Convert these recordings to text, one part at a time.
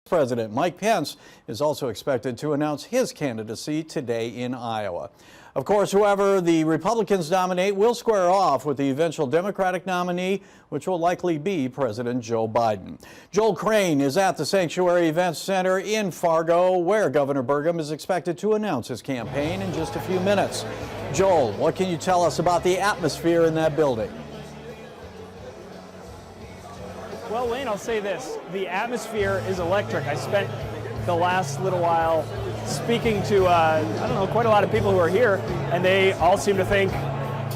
President Mike Pence is also expected to announce his candidacy today in Iowa. Of course, whoever the Republicans nominate will square off with the eventual Democratic nominee, which will likely be President Joe Biden. Joel Crane is at the Sanctuary Events Center in Fargo, where Governor Burgum is expected to announce his campaign in just a few minutes. Joel, what can you tell us about the atmosphere in that building? Well, Wayne, I'll say this. The atmosphere is electric. I spent the last little while speaking to, quite a lot of people who are here, and they all seem to think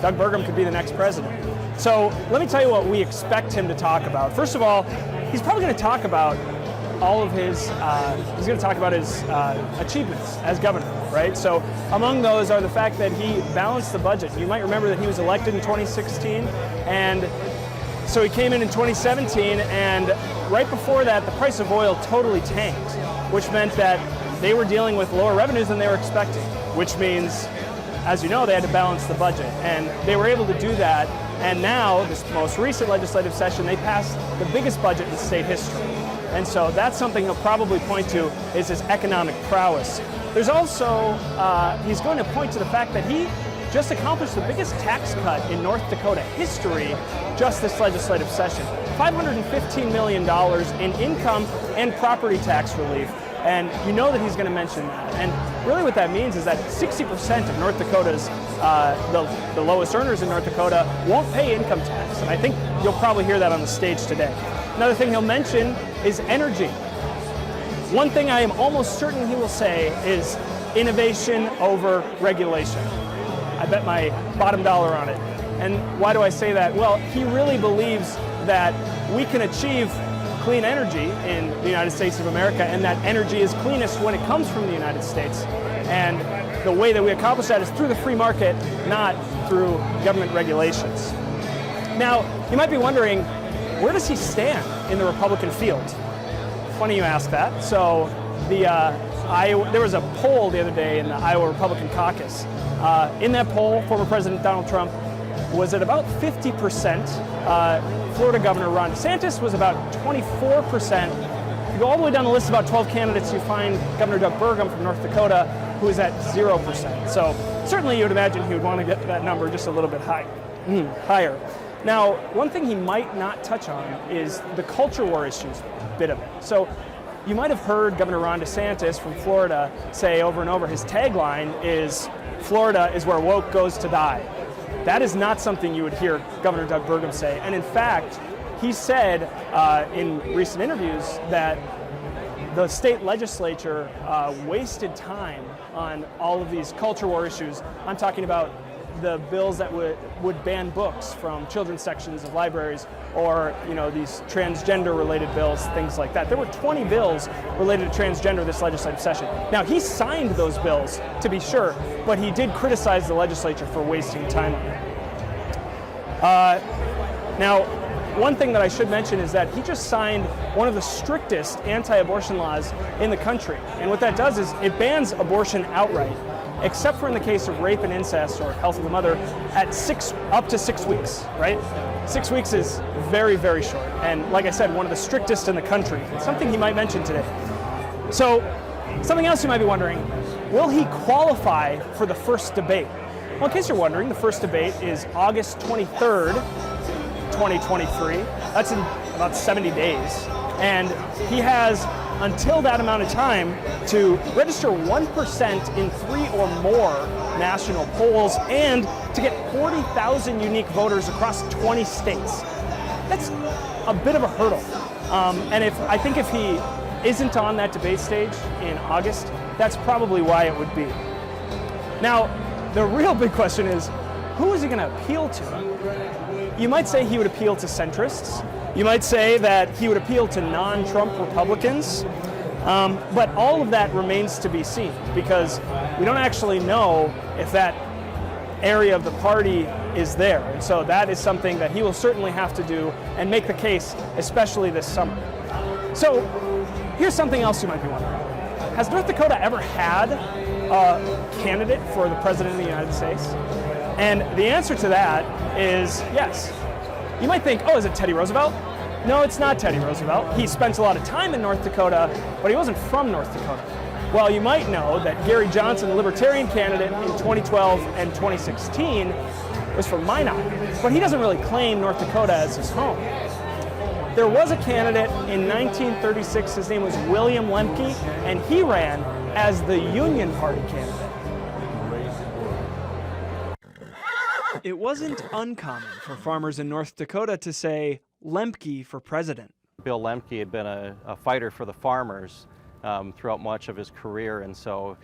Doug Burgum could be the next president. So let me tell you what we expect him to talk about. First of all, he's probably going to talk about all of his, he's going to talk about his achievements as governor, right? So among those are the fact that he balanced the budget. You might remember that he was elected in 2016, and so he came in 2017, and right before that, the price of oil totally tanked, which meant that they were dealing with lower revenues than they were expecting, which means, as you know, they had to balance the budget. And they were able to do that, and now, this most recent legislative session, they passed the biggest budget in state history. And so that's something he'll probably point to, is his economic prowess. There's also, he's going to point to the fact that he just accomplished the biggest tax cut in North Dakota history just this legislative session. $515 million in income and property tax relief. And you know that he's going to mention that. And really what that means is that 60% of North Dakota's, the lowest earners in North Dakota, won't pay income tax. And I think you'll probably hear that on the stage today. Another thing he'll mention is energy. One thing I am almost certain he will say is innovation over regulation. I bet my bottom dollar on it. And why do I say that? Well, he really believes that we can achieve clean energy in the United States of America, and that energy is cleanest when it comes from the United States. And the way that we accomplish that is through the free market, not through government regulations. Now, you might be wondering, where does he stand in the Republican field? Funny you ask that. So there was a poll the other day in the Iowa Republican caucus. In that poll, former President Donald Trump was at about 50%. Florida Governor Ron DeSantis was about 24%. If you go all the way down the list, about 12 candidates, you find Governor Doug Burgum from North Dakota, who is at 0%. So certainly you would imagine he would want to get that number just a little bit higher. Now, one thing he might not touch on is the culture war issues bit of it. So you might have heard Governor Ron DeSantis from Florida say over and over, his tagline is, "Florida is where woke goes to die." That is not something you would hear Governor Doug Burgum say. And in fact, he said in recent interviews that the state legislature wasted time on all of these culture war issues. I'm talking about the bills that would ban books from children's sections of libraries, or these transgender related bills, things like that. There were 20 bills related to transgender this legislative session. Now, he signed those bills, to be sure, but he did criticize the legislature for wasting time on it. Now, one thing that I should mention is that he just signed one of the strictest anti-abortion laws in the country. And what that does is it bans abortion outright, except for in the case of rape and incest or health of the mother, at up to 6 weeks, right? 6 weeks is very, very short. And like I said, one of the strictest in the country. It's something he might mention today. So, something else you might be wondering, will he qualify for the first debate? Well, in case you're wondering, the first debate is August 23rd, 2023. That's in about 70 days. And he has until that amount of time to register 1% in 3 or more national polls and to get 40,000 unique voters across 20 states. That's a bit of a hurdle. And I think if he isn't on that debate stage in August, that's probably why it would be. Now, the real big question is, who is he going to appeal to? You might say he would appeal to centrists. You might say that he would appeal to non-Trump Republicans. But all of that remains to be seen, because we don't actually know if that area of the party is there. And so that is something that he will certainly have to do and make the case, especially this summer. So here's something else you might be wondering. Has North Dakota ever had a candidate for the President of the United States? And the answer to that is yes. You might think, oh, is it Teddy Roosevelt? No, it's not Teddy Roosevelt. He spent a lot of time in North Dakota, but he wasn't from North Dakota. Well, you might know that Gary Johnson, the Libertarian candidate in 2012 and 2016, was from Minot, but he doesn't really claim North Dakota as his home. There was a candidate in 1936, his name was William Lemke, and he ran as the Union Party candidate. It wasn't uncommon for farmers in North Dakota to say Lemke for president. Bill Lemke had been a fighter for the farmers throughout much of his career, and so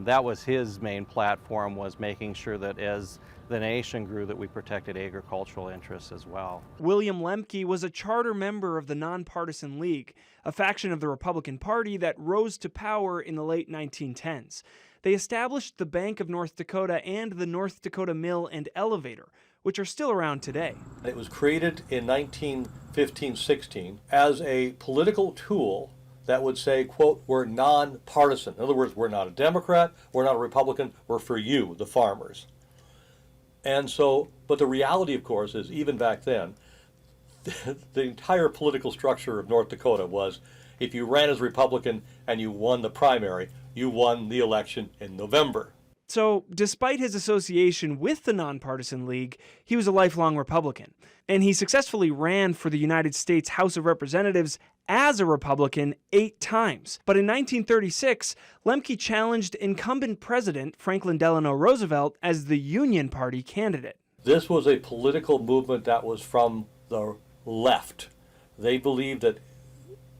that was his main platform, was making sure that as the nation grew that we protected agricultural interests as well. William Lemke was a charter member of the Nonpartisan League, a faction of the Republican Party that rose to power in the late 1910s. They established the Bank of North Dakota and the North Dakota Mill and Elevator, which are still around today. It was created in 1915-16 as a political tool that would say, quote, we're nonpartisan. In other words, we're not a Democrat, we're not a Republican, we're for you, the farmers. And so, but the reality, of course, is even back then, the entire political structure of North Dakota was, if you ran as Republican and you won the primary, you won the election in November. So, despite his association with the Nonpartisan League, he was a lifelong Republican. And he successfully ran for the United States House of Representatives as a Republican 8 times. But in 1936, Lemke challenged incumbent President Franklin Delano Roosevelt as the Union Party candidate. This was a political movement that was from the left. They believed that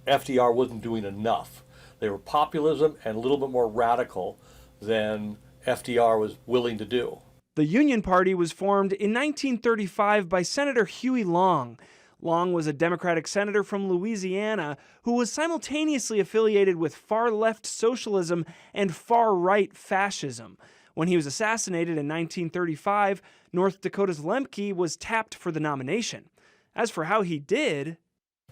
FDR wasn't doing enough. They were populism and a little bit more radical than FDR was willing to do. The Union Party was formed in 1935 by Senator Huey Long. Long was a Democratic senator from Louisiana who was simultaneously affiliated with far-left socialism and far-right fascism. When he was assassinated in 1935, North Dakota's Lemke was tapped for the nomination. As for how he did...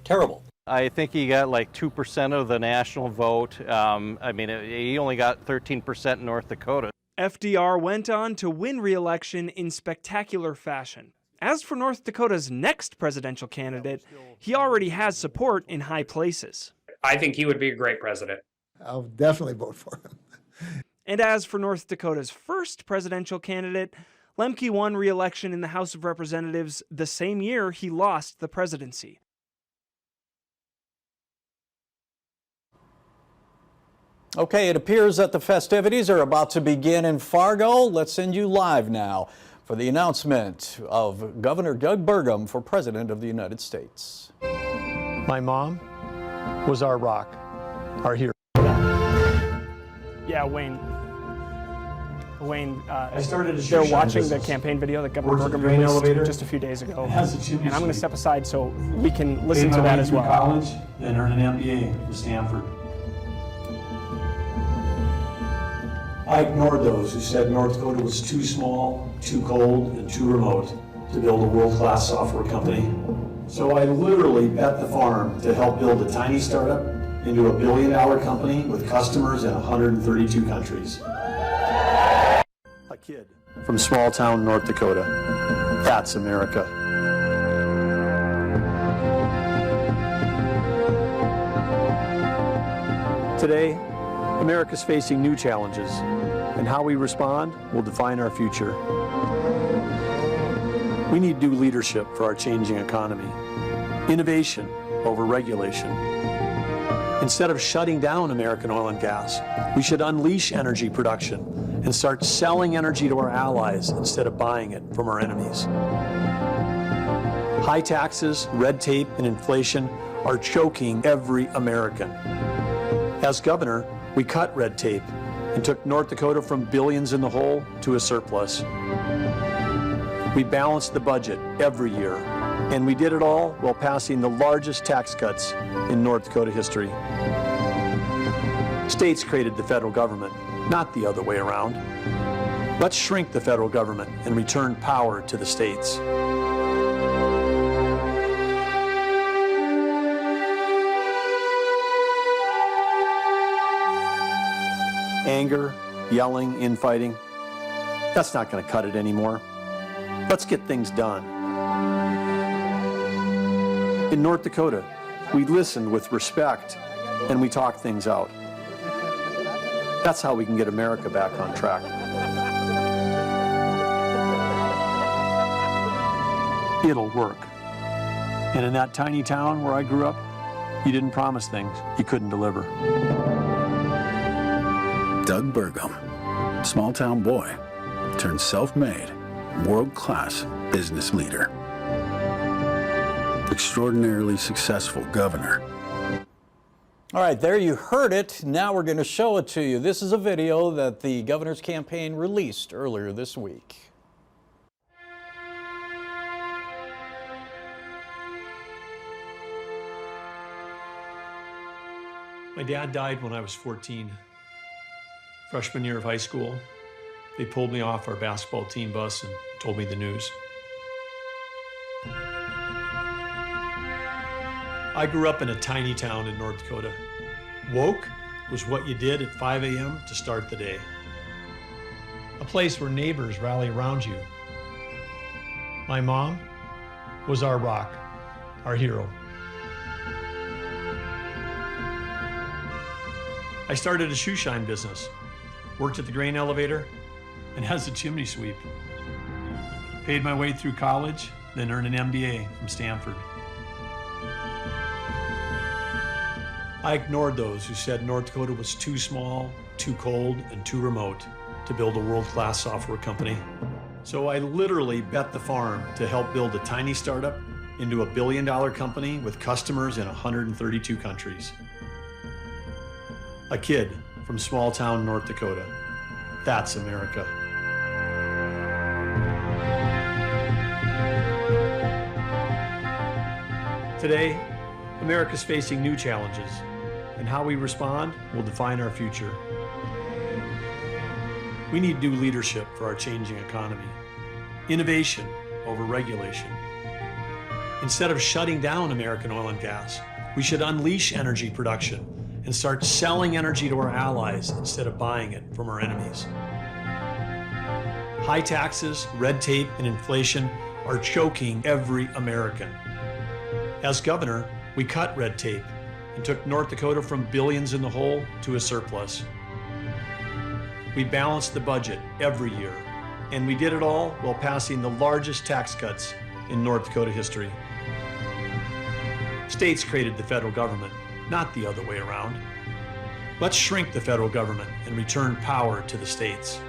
Terrible. I think he got like 2% of the national vote. He only got 13% in North Dakota. FDR went on to win re-election in spectacular fashion. As for North Dakota's next presidential candidate, he already has support in high places. I think he would be a great president. I'll definitely vote for him. And as for North Dakota's first presidential candidate, Lemke won re-election in the House of Representatives the same year he lost the presidency. Okay, it appears that the festivities are about to begin in Fargo. Let's send you live now for the announcement of Governor Doug Burgum for President of the United States. My mom was our rock, our hero. Yeah, Wayne, I started a they're watching the campaign video that Governor Burgum released just a few days ago. And I'm going to step aside so we can listen to that as well. College, then earned an MBA from Stanford. I ignored those who said North Dakota was too small, too cold, and too remote to build a world-class software company. So I literally bet the farm to help build a tiny startup into a billion-dollar company with customers in 132 countries. A kid from small-town North Dakota. That's America. Today, America's facing new challenges, and how we respond will define our future. We need new leadership for our changing economy. Innovation over regulation. Instead of shutting down American oil and gas, we should unleash energy production and start selling energy to our allies instead of buying it from our enemies. High taxes, red tape, and inflation are choking every American. As governor, we cut red tape and took North Dakota from billions in the hole to a surplus. We balanced the budget every year, and we did it all while passing the largest tax cuts in North Dakota history. States created the federal government, not the other way around. Let's shrink the federal government and return power to the states. Anger, yelling, infighting, that's not going to cut it anymore. Let's get things done. In North Dakota, we listened with respect and we talked things out. That's how we can get America back on track. It'll work. And in that tiny town where I grew up, you didn't promise things you couldn't deliver. Doug Burgum, small town boy, turned self-made, world-class business leader. Extraordinarily successful governor. All right, there you heard it. Now we're going to show it to you. This is a video that the governor's campaign released earlier this week. My dad died when I was 14. Freshman year of high school, they pulled me off our basketball team bus and told me the news. I grew up in a tiny town in North Dakota. Woke was what you did at 5 a.m. to start the day. A place where neighbors rally around you. My mom was our rock, our hero. I started a shoe shine business, worked at the grain elevator, and as a chimney sweep. Paid my way through college, then earned an MBA from Stanford. I ignored those who said North Dakota was too small, too cold, and too remote to build a world-class software company. So I literally bet the farm to help build a tiny startup into $1 billion company with customers in 132 countries. A kid from small town North Dakota. That's America. Today, America's facing new challenges, and how we respond will define our future. We need new leadership for our changing economy. Innovation over regulation. Instead of shutting down American oil and gas, we should unleash energy production and start selling energy to our allies instead of buying it from our enemies. High taxes, red tape, and inflation are choking every American. As governor, we cut red tape and took North Dakota from billions in the hole to a surplus. We balanced the budget every year, and we did it all while passing the largest tax cuts in North Dakota history. States created the federal government, not the other way around. Let's shrink the federal government and return power to the states.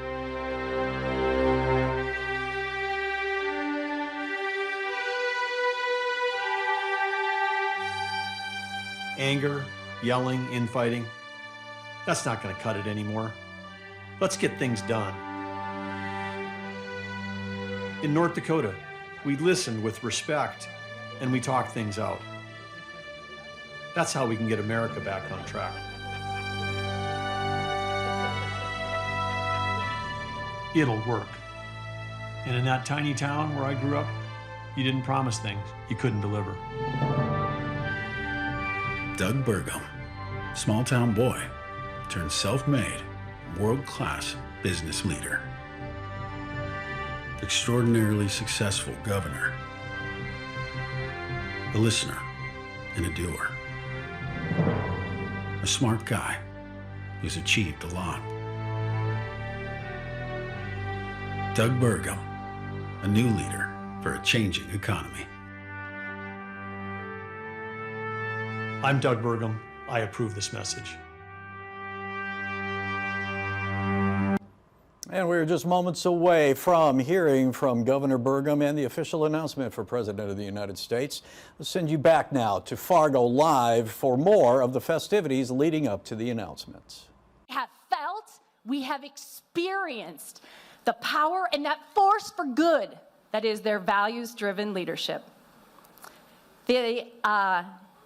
Anger, yelling, infighting, that's not going to cut it anymore. Let's get things done. In North Dakota, we listened with respect and we talked things out. That's how we can get America back on track. It'll work. And in that tiny town where I grew up, you didn't promise things you couldn't deliver. Doug Burgum, small town boy, turned self-made, world-class business leader. Extraordinarily successful governor. A listener and a doer. A smart guy who's achieved a lot. Doug Burgum, a new leader for a changing economy. I'm Doug Burgum. I approve this message. And we're just moments away from hearing from Governor Burgum and the official announcement for President of the United States. We'll send you back now to Fargo Live for more of the festivities leading up to the announcement. We have felt, we have experienced the power and that force for good that is their values-driven leadership.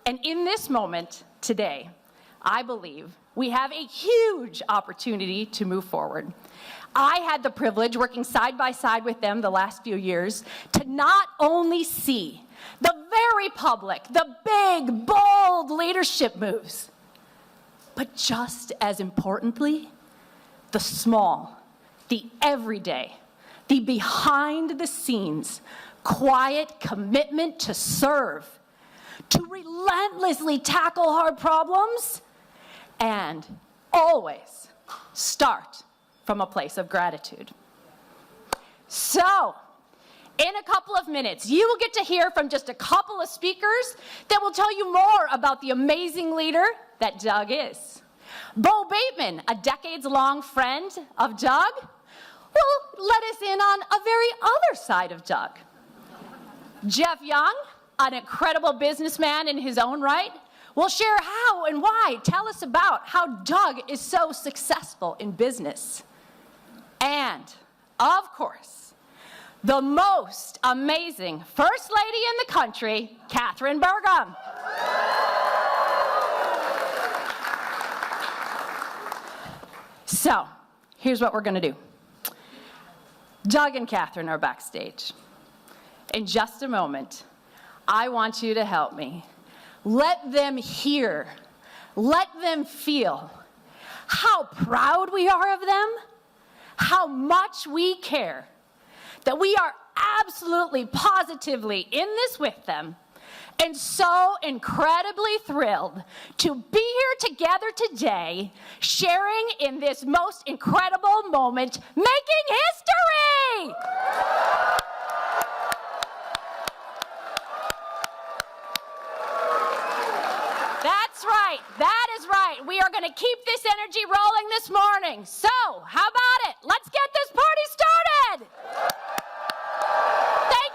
And in this moment today, I believe we have a huge opportunity to move forward. I had the privilege, working side by side with them the last few years, to not only see the very public, the big, bold leadership moves, but just as importantly, the small, the everyday, the behind the scenes, quiet commitment to serve, to relentlessly tackle hard problems, and always start from a place of gratitude. So, in a couple of minutes, you will get to hear from just a couple of speakers that will tell you more about the amazing leader that Doug is. Bo Bateman, a decades-long friend of Doug, will let us in on a very other side of Doug. Jeff Young, an incredible businessman in his own right, will share how and why, tell us about how Doug is so successful in business. And, of course, the most amazing First Lady in the country, Catherine Burgum. So, here's what we're going to do. Doug and Catherine are backstage. In just a moment, I want you to help me. Let them hear, let them feel how proud we are of them, how much we care, that we are absolutely, positively in this with them, and so incredibly thrilled to be here together today, sharing in this most incredible moment, making history! That's right, that is right. We are going to keep this energy rolling this morning. So, how about it? Let's get this party started! Thank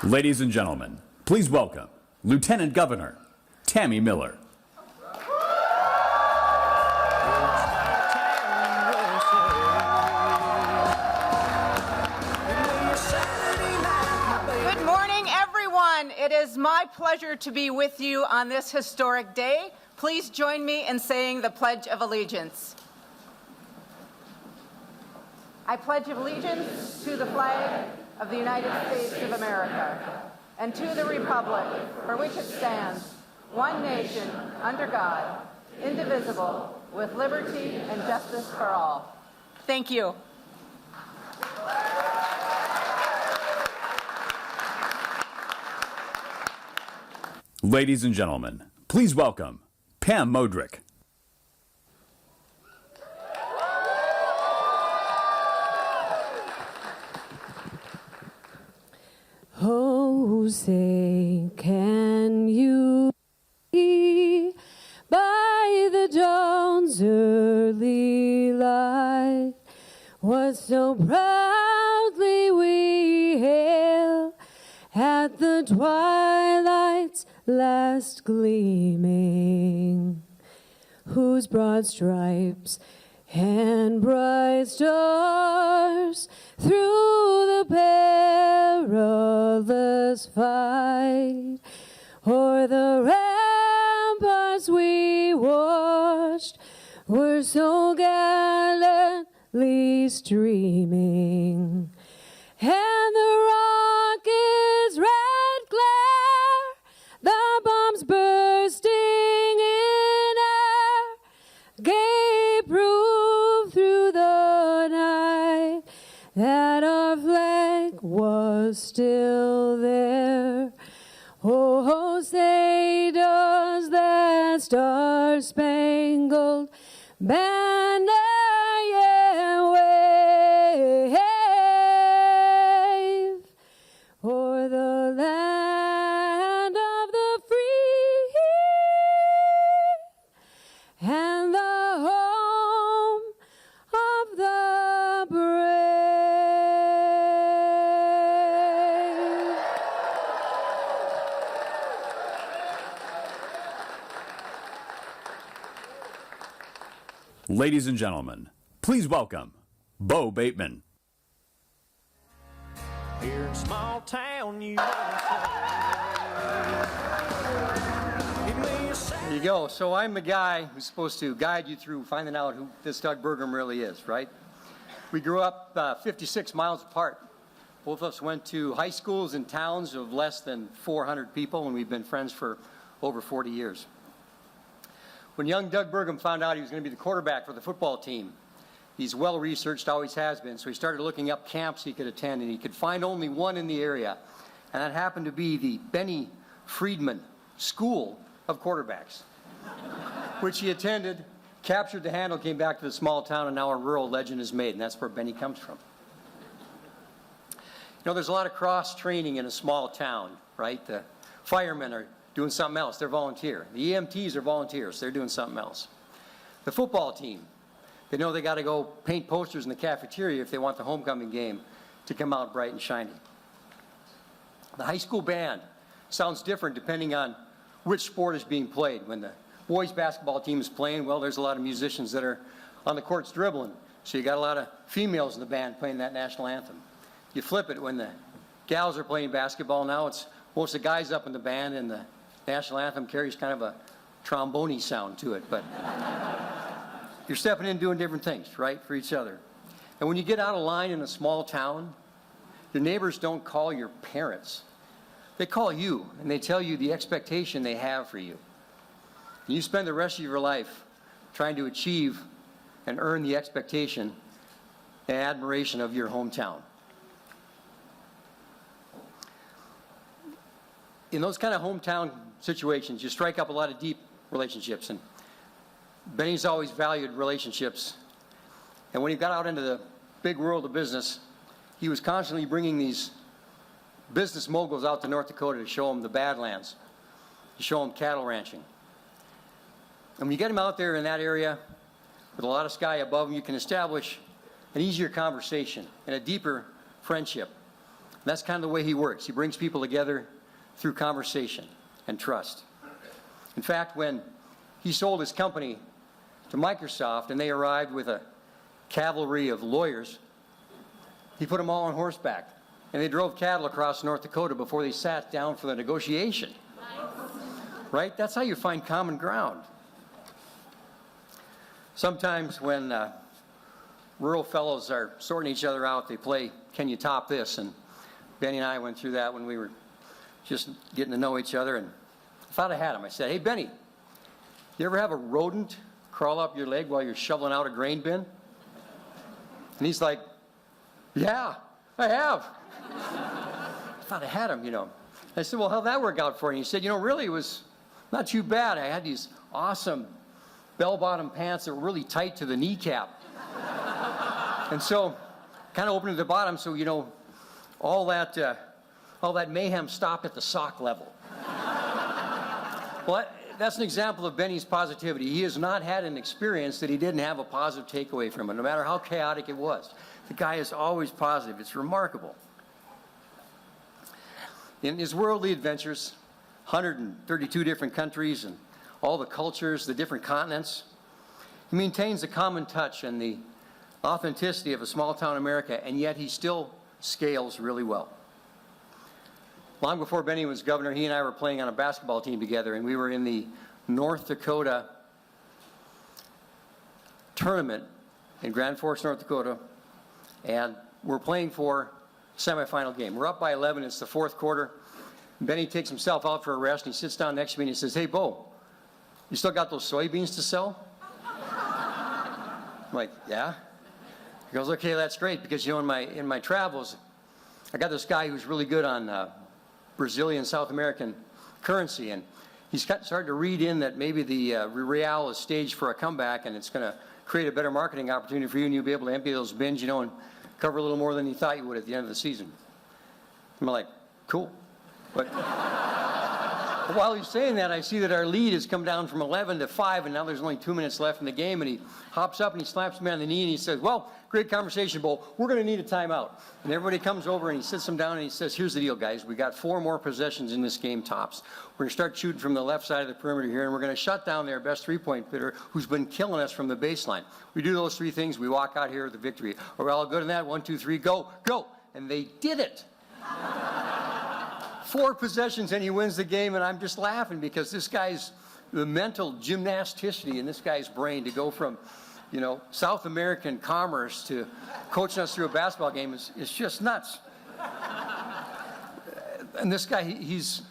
you! Ladies and gentlemen, please welcome Lieutenant Governor Tammy Miller. Good morning, everyone. It is my pleasure to be with you on this historic day. Please join me in saying the Pledge of Allegiance. I pledge allegiance to the flag of the United States of America and to the republic for which it stands, one nation, under God, indivisible, with liberty and justice for all. Thank you. Ladies and gentlemen, please welcome Pam Modrick. Oh, say, can you see by the dawn's early light what so proudly we hail at the twilight's last gleaming, whose broad stripes and bright stars through the perilous fight o'er the ramparts we watched were so gallantly streaming, and the rocket's red glare, the bombs bursting in air, gave proof through the night that our flag was still there. Oh, say does that star-spangled banner yet wave o'er the land of the free and the home of the brave. Ladies and gentlemen, please welcome Bo Bateman. Here in small town There you go. So I'm the guy who's supposed to guide you through finding out who this Doug Burgum really is, right? We grew up 56 miles apart. Both of us went to high schools in towns of less than 400 people, and we've been friends for over 40 years. When young Doug Burgum found out he was going to be the quarterback for the football team, He's well researched, always has been, so he started looking up camps he could attend, and he could find only one in the area, and that happened to be the Benny Friedman School of Quarterbacks, which he attended, captured the handle, came back to the small town, and now a rural legend is made, and that's where Benny comes from. You know, there's a lot of cross-training in a small town, right? The firemen are doing something else, they're volunteer. The EMTs are volunteers, they're doing something else. The football team, they know they got to go paint posters in the cafeteria if they want the homecoming game to come out bright and shiny. The high school band sounds different depending on which sport is being played. When the boys basketball team is playing, well, there's a lot of musicians that are on the courts dribbling. So you got a lot of females in the band playing that national anthem. You flip it, when the gals are playing basketball now, it's most of the guys up in the band, and the national anthem carries kind of a trombone-y sound to it. But you're stepping in doing different things, right, for each other. And when you get out of line in a small town, your neighbors don't call your parents. They call you, and they tell you the expectation they have for you. And you spend the rest of your life trying to achieve and earn the expectation and admiration of your hometown. In those kind of hometown situations, you strike up a lot of deep relationships, and Benny's always valued relationships. And when he got out into the big world of business, he was constantly bringing these business moguls out to North Dakota to show them the Badlands, to show them cattle ranching. And when you get him out there in that area with a lot of sky above him, you can establish an easier conversation and a deeper friendship. And that's kind of the way he works. He brings people together through conversation and trust. In fact, when he sold his company to Microsoft and they arrived with a cavalry of lawyers, he put them all on horseback, and they drove cattle across North Dakota before they sat down for the negotiation. Nice. Right? That's how you find common ground. Sometimes when rural fellows are sorting each other out, they play Can You Top This? And Benny and I went through that when we were just getting to know each other, and I thought I had him. I said, "Hey, Benny, you ever have a rodent crawl up your leg while you're shoveling out a grain bin?" And he's like, "Yeah, I have." I thought I had him, you know. I said, "Well, how'd that work out for you?" And he said, "You know, really, it was not too bad. I had these awesome bell-bottom pants that were really tight to the kneecap. And so, kind of opened at the bottom so, you know, all that mayhem stopped at the sock level." Well, that's an example of Benny's positivity. He has not had an experience that he didn't have a positive takeaway from it, no matter how chaotic it was. The guy is always positive. It's remarkable. In his worldly adventures, 132 different countries and all the cultures, the different continents, he maintains the common touch and the authenticity of a small-town America, and yet he still scales really well. Long before Benny was governor, he and I were playing on a basketball team together, and we were in the North Dakota tournament in Grand Forks, North Dakota, and we're playing for a semifinal game. We're up by 11. It's the fourth quarter. Benny takes himself out for a rest, and he sits down next to me, and he says, "Hey, Bo, you still got those soybeans to sell?" I'm like, "Yeah." He goes, "Okay, that's great, because, you know, in my travels, I got this guy who's really good on Brazilian, South American currency, and he's starting to read in that maybe the real is staged for a comeback, and it's going to create a better marketing opportunity for you, and you'll be able to empty those bins, you know, and cover a little more than you thought you would at the end of the season." I'm like, "Cool." But while he's saying that, I see that our lead has come down from 11 to 5, and now there's only 2 minutes left in the game, and he hops up and he slaps me on the knee and he says, "Well, great conversation, Bo. We're going to need a timeout." And everybody comes over and he sits them down and he says, "Here's the deal, guys. We got 4 more possessions in this game tops. We're going to start shooting from the left side of the perimeter here, and we're going to shut down their best three-point hitter who's been killing us from the baseline. We do those 3 things, we walk out here with the victory. Are we all good in that? 1, 2, 3, go, go." And they did it. 4 possessions and he wins the game, and I'm just laughing because this guy's, the mental gymnasticity in this guy's brain to go from, you know, South American commerce to coaching us through a basketball game is just nuts. And this guy, he's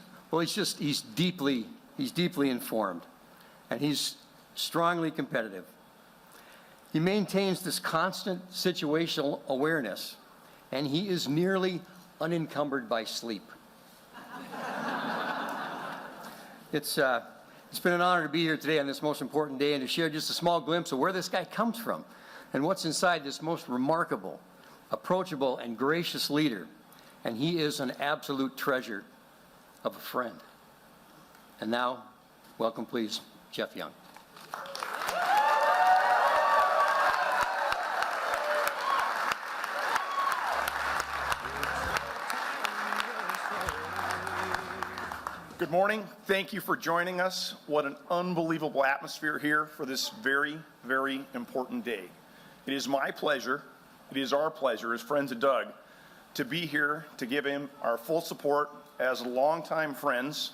deeply informed, and he's strongly competitive. He maintains this constant situational awareness, and he is nearly unencumbered by sleep. It's been an honor to be here today on this most important day and to share just a small glimpse of where this guy comes from and what's inside this most remarkable, approachable, and gracious leader. And he is an absolute treasure of a friend. And now, welcome please, Jeff Young. Good morning. Thank you for joining us. What an unbelievable atmosphere here for this very, very important day. It is my pleasure, it is our pleasure as friends of Doug to be here to give him our full support as longtime friends,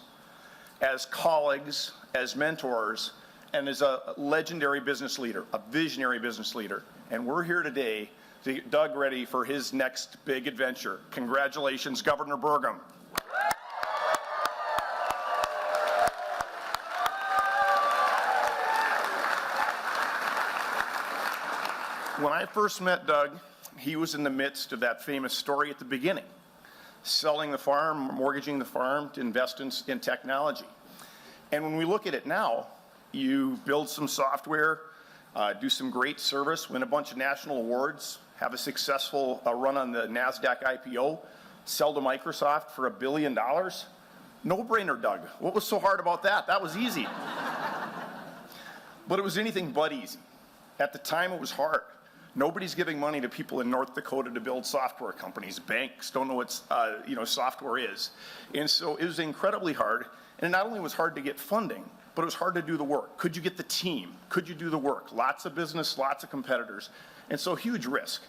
as colleagues, as mentors, and as a legendary business leader, a visionary business leader. And we're here today to get Doug ready for his next big adventure. Congratulations, Governor Burgum. When I first met Doug, he was in the midst of that famous story at the beginning, selling the farm, mortgaging the farm to invest in technology. And when we look at it now, you build some software, do some great service, win a bunch of national awards, have a successful run on the NASDAQ IPO, sell to Microsoft for $1 billion. No-brainer, Doug. What was so hard about that? That was easy. But it was anything but easy. At the time, it was hard. Nobody's giving money to people in North Dakota to build software companies. Banks don't know what software is. And so it was incredibly hard. And it not only was hard to get funding, but it was hard to do the work. Could you get the team? Could you do the work? Lots of business, lots of competitors. And so huge risk.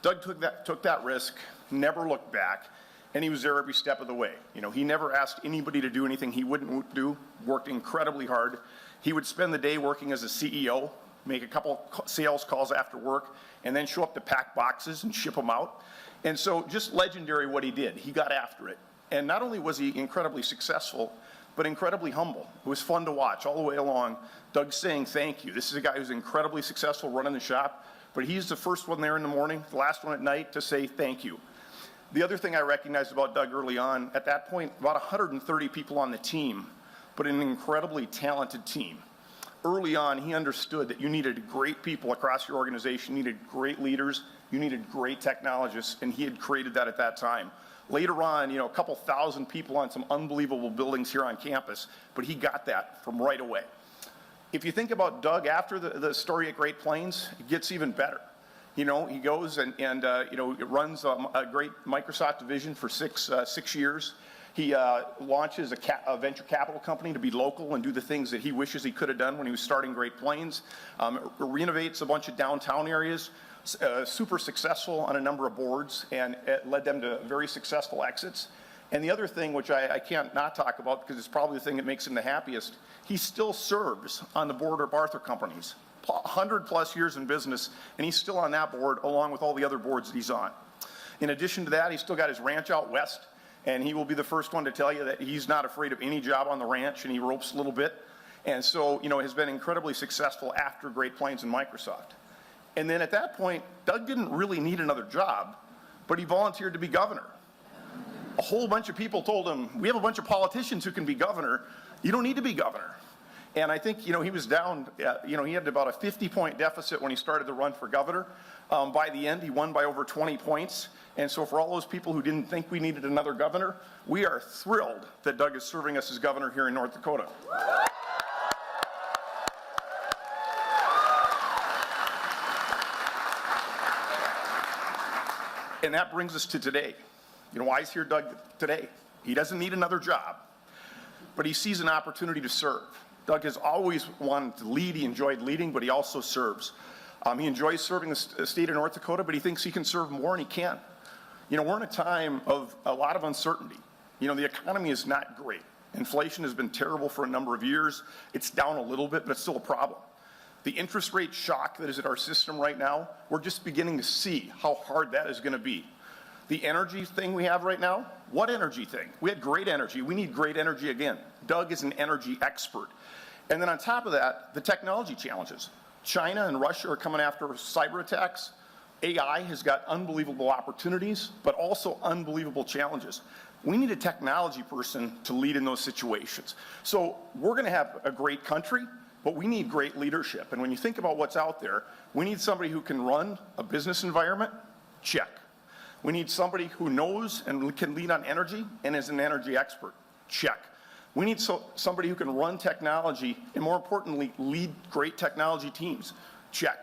Doug took that risk, never looked back, and he was there every step of the way. He never asked anybody to do anything he wouldn't do, worked incredibly hard. He would spend the day working as a CEO, make a couple sales calls after work, and then show up to pack boxes and ship them out. And so just legendary what he did. He got after it. And not only was he incredibly successful, but incredibly humble. It was fun to watch all the way along. Doug saying thank you. This is a guy who's incredibly successful running the shop, but he's the first one there in the morning, the last one at night to say thank you. The other thing I recognized about Doug early on, at that point, about 130 people on the team, but an incredibly talented team. Early on, he understood that you needed great people across your organization, you needed great leaders, you needed great technologists, and he had created that at that time. Later on, a couple thousand people on some unbelievable buildings here on campus, but he got that from right away. If you think about Doug after the story at Great Plains, it gets even better. He goes and runs a great Microsoft division for six years. He launches a venture capital company to be local and do the things that he wishes he could have done when he was starting Great Plains. Renovates a bunch of downtown areas, super successful on a number of boards, and it led them to very successful exits. And the other thing, which I can't not talk about because it's probably the thing that makes him the happiest, he still serves on the board of Arthur Companies. 100+ years in business, and he's still on that board along with all the other boards that he's on. In addition to that, he's still got his ranch out west, and he will be the first one to tell you that he's not afraid of any job on the ranch, and he ropes a little bit. And so, has been incredibly successful after Great Plains and Microsoft. And then at that point, Doug didn't really need another job, but he volunteered to be governor. A whole bunch of people told him, we have a bunch of politicians who can be governor. You don't need to be governor. And I think, he was down, he had about a 50-point deficit when he started the run for governor. By the end, he won by over 20 points. And so for all those people who didn't think we needed another governor, we are thrilled that Doug is serving us as governor here in North Dakota. And that brings us to today. Why is here Doug today? He doesn't need another job, but he sees an opportunity to serve. Doug has always wanted to lead. He enjoyed leading, but he also serves. He enjoys serving the state of North Dakota, but he thinks he can serve more, and he can. We're in a time of a lot of uncertainty. The economy is not great. Inflation has been terrible for a number of years. It's down a little bit, but it's still a problem. The interest rate shock that is at our system right now, we're just beginning to see how hard that is going to be. The energy thing we have right now, what energy thing? We had great energy. We need great energy again. Doug is an energy expert. And then on top of that, the technology challenges. China and Russia are coming after cyber attacks. AI has got unbelievable opportunities, but also unbelievable challenges. We need a technology person to lead in those situations. So we're going to have a great country, but we need great leadership. And when you think about what's out there, we need somebody who can run a business environment. Check. We need somebody who knows and can lead on energy and is an energy expert. Check. We need somebody who can run technology and, more importantly, lead great technology teams. Check.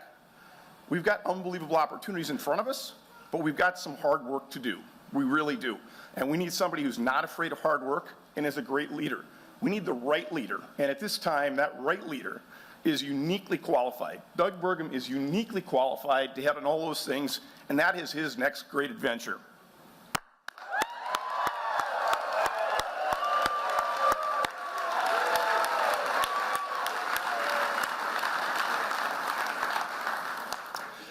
We've got unbelievable opportunities in front of us, but we've got some hard work to do. We really do. And we need somebody who's not afraid of hard work and is a great leader. We need the right leader. And at this time, that right leader is uniquely qualified. Doug Burgum is uniquely qualified to head on all those things, and that is his next great adventure.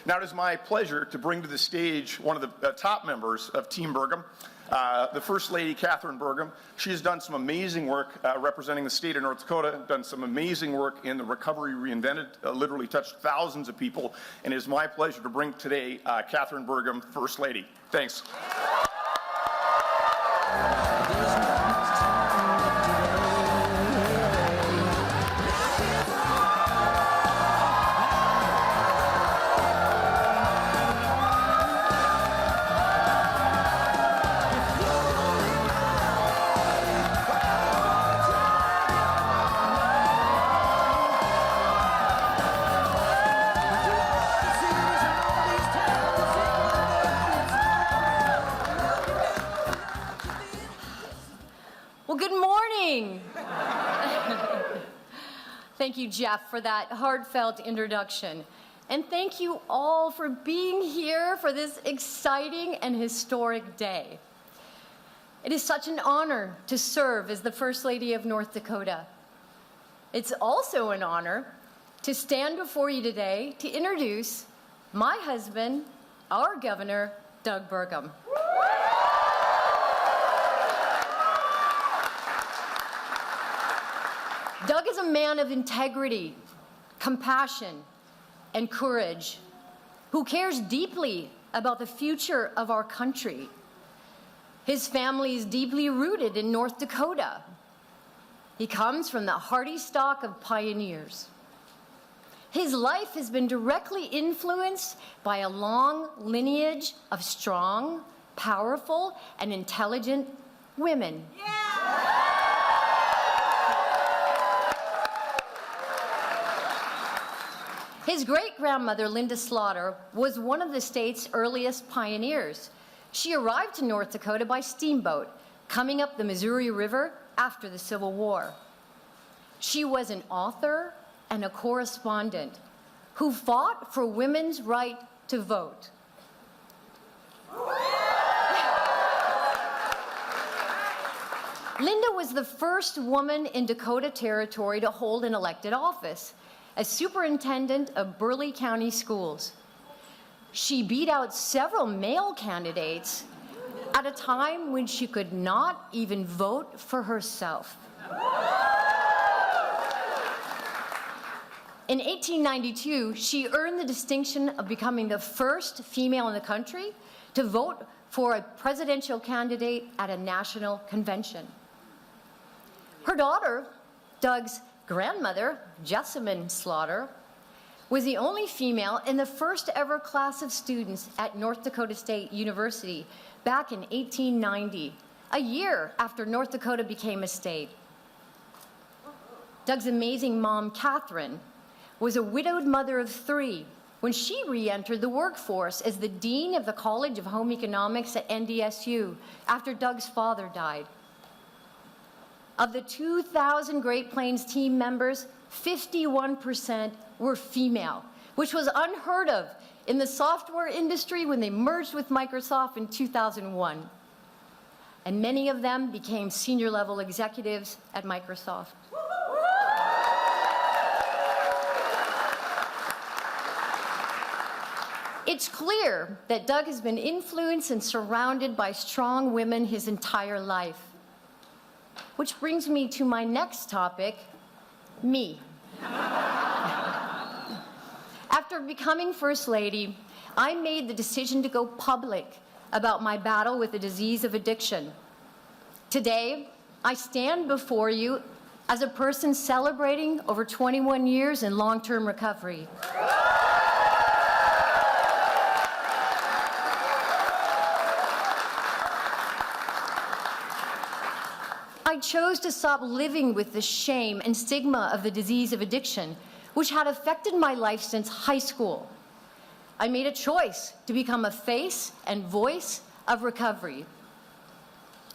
Now it is my pleasure to bring to the stage one of the top members of Team Burgum, the First Lady, Catherine Burgum. She has done some amazing work representing the state of North Dakota, done some amazing work in the Recovery Reinvented, literally touched thousands of people, and it is my pleasure to bring today Catherine Burgum, First Lady. Thanks. Well, good morning. Thank you, Jeff, for that heartfelt introduction. And thank you all for being here for this exciting and historic day. It is such an honor to serve as the First Lady of North Dakota. It's also an honor to stand before you today to introduce my husband, our Governor, Doug Burgum. Doug is a man of integrity, compassion, and courage, who cares deeply about the future of our country. His family is deeply rooted in North Dakota. He comes from the hardy stock of pioneers. His life has been directly influenced by a long lineage of strong, powerful, and intelligent women. His great-grandmother, Linda Slaughter, was one of the state's earliest pioneers. She arrived to North Dakota by steamboat, coming up the Missouri River after the Civil War. She was an author and a correspondent who fought for women's right to vote. Linda was the first woman in Dakota Territory to hold an elected office as superintendent of Burleigh County Schools. She beat out several male candidates at a time when she could not even vote for herself. In 1892, she earned the distinction of becoming the first female in the country to vote for a presidential candidate at a national convention. Her daughter, Doug's grandmother, Jessamine Slaughter, was the only female in the first ever class of students at North Dakota State University back in 1890, a year after North Dakota became a state. Doug's amazing mom, Catherine, was a widowed mother of 3 when she re-entered the workforce as the dean of the College of Home Economics at NDSU after Doug's father died. Of the 2,000 Great Plains team members, 51% were female, which was unheard of in the software industry when they merged with Microsoft in 2001. And many of them became senior-level executives at Microsoft. It's clear that Doug has been influenced and surrounded by strong women his entire life. Which brings me to my next topic, me. After becoming First Lady, I made the decision to go public about my battle with the disease of addiction. Today, I stand before you as a person celebrating over 21 years in long-term recovery. I chose to stop living with the shame and stigma of the disease of addiction, which had affected my life since high school. I made a choice to become a face and voice of recovery.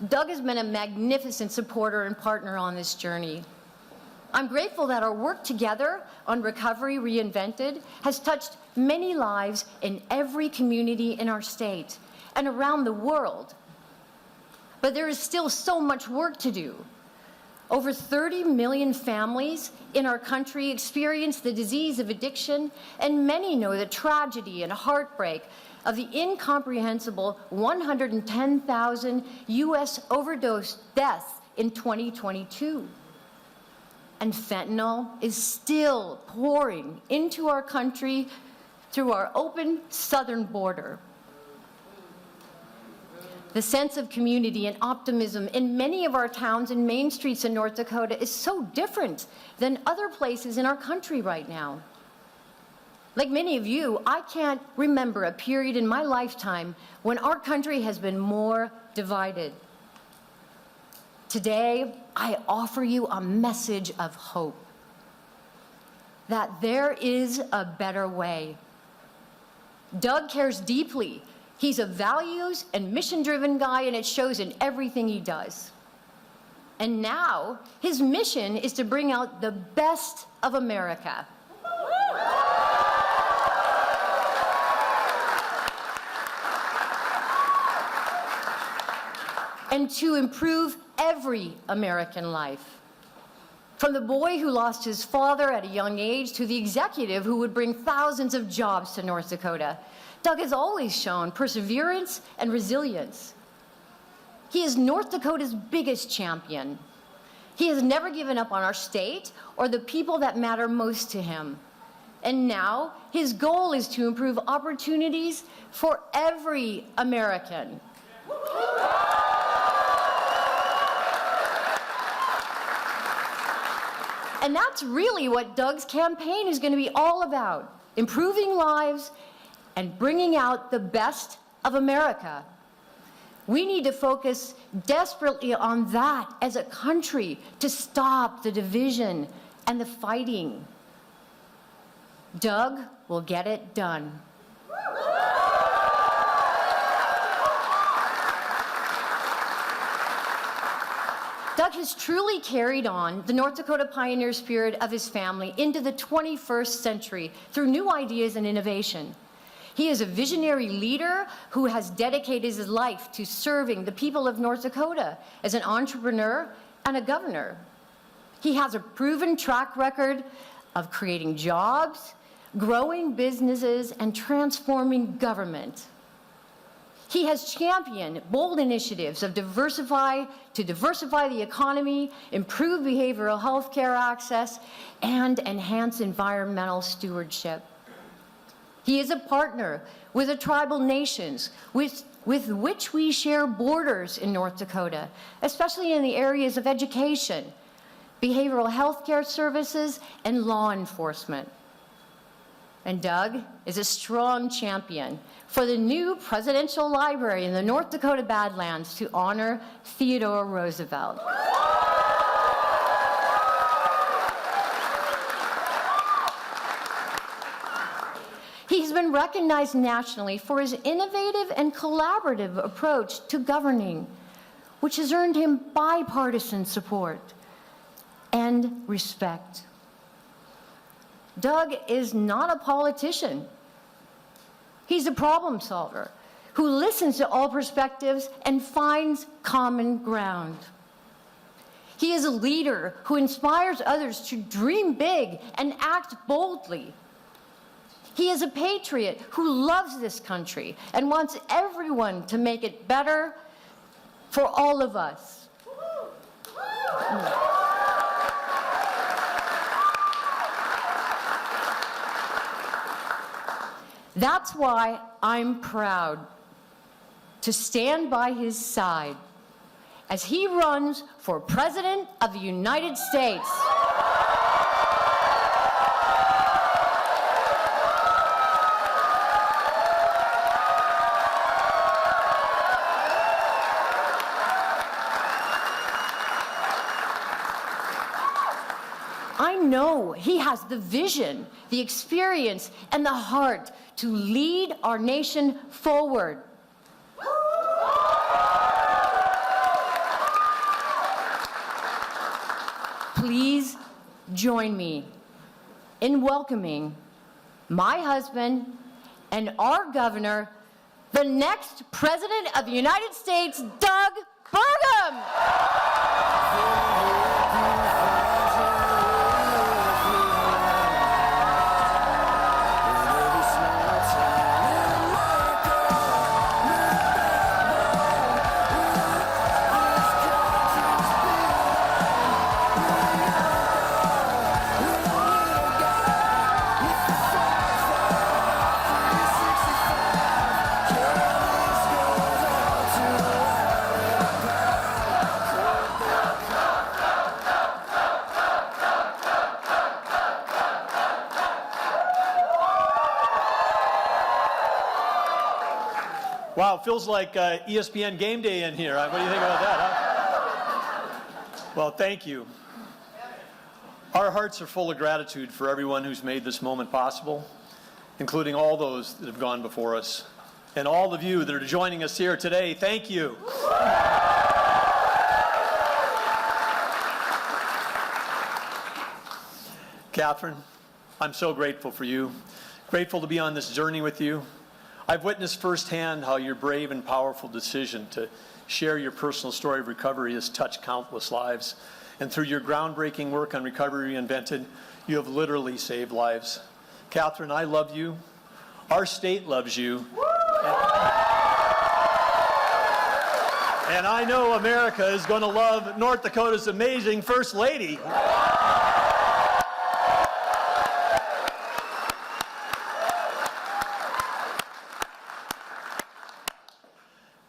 Doug has been a magnificent supporter and partner on this journey. I'm grateful that our work together on Recovery Reinvented has touched many lives in every community in our state and around the world. But there is still so much work to do. Over 30 million families in our country experience the disease of addiction, and many know the tragedy and heartbreak of the incomprehensible 110,000 U.S. overdose deaths in 2022. And fentanyl is still pouring into our country through our open southern border. The sense of community and optimism in many of our towns and main streets in North Dakota is so different than other places in our country right now. Like many of you, I can't remember a period in my lifetime when our country has been more divided. Today, I offer you a message of hope, that there is a better way. Doug cares deeply. He's a values and mission-driven guy, and it shows in everything he does. And now, his mission is to bring out the best of America. And to improve every American life. From the boy who lost his father at a young age to the executive who would bring thousands of jobs to North Dakota, Doug has always shown perseverance and resilience. He is North Dakota's biggest champion. He has never given up on our state or the people that matter most to him. And now, his goal is to improve opportunities for every American. And that's really what Doug's campaign is going to be all about, improving lives and bringing out the best of America. We need to focus desperately on that as a country to stop the division and the fighting. Doug will get it done. Doug has truly carried on the North Dakota pioneer spirit of his family into the 21st century through new ideas and innovation. He is a visionary leader who has dedicated his life to serving the people of North Dakota as an entrepreneur and a governor. He has a proven track record of creating jobs, growing businesses, and transforming government. He has championed bold initiatives to diversify the economy, improve behavioral health care access, and enhance environmental stewardship. He is a partner with the tribal nations with which we share borders in North Dakota, especially in the areas of education, behavioral health care services, and law enforcement. And Doug is a strong champion for the new presidential library in the North Dakota Badlands to honor Theodore Roosevelt. He's been recognized nationally for his innovative and collaborative approach to governing, which has earned him bipartisan support and respect. Doug is not a politician. He's a problem solver who listens to all perspectives and finds common ground. He is a leader who inspires others to dream big and act boldly. He is a patriot who loves this country and wants everyone to make it better for all of us. That's why I'm proud to stand by his side as he runs for President of the United States. I know he has the vision, the experience, and the heart to lead our nation forward. Please join me in welcoming my husband and our governor, the next President of the United States, Doug Burgum. Wow, feels like ESPN Game Day in here. What do you think about that, huh? Well, thank you. Our hearts are full of gratitude for everyone who's made this moment possible, including all those that have gone before us. And all of you that are joining us here today, thank you. Catherine, I'm so grateful for you. Grateful to be on this journey with you. I've witnessed firsthand how your brave and powerful decision to share your personal story of recovery has touched countless lives. And through your groundbreaking work on Recovery Reinvented, you have literally saved lives. Catherine, I love you. Our state loves you. And I know America is going to love North Dakota's amazing First Lady.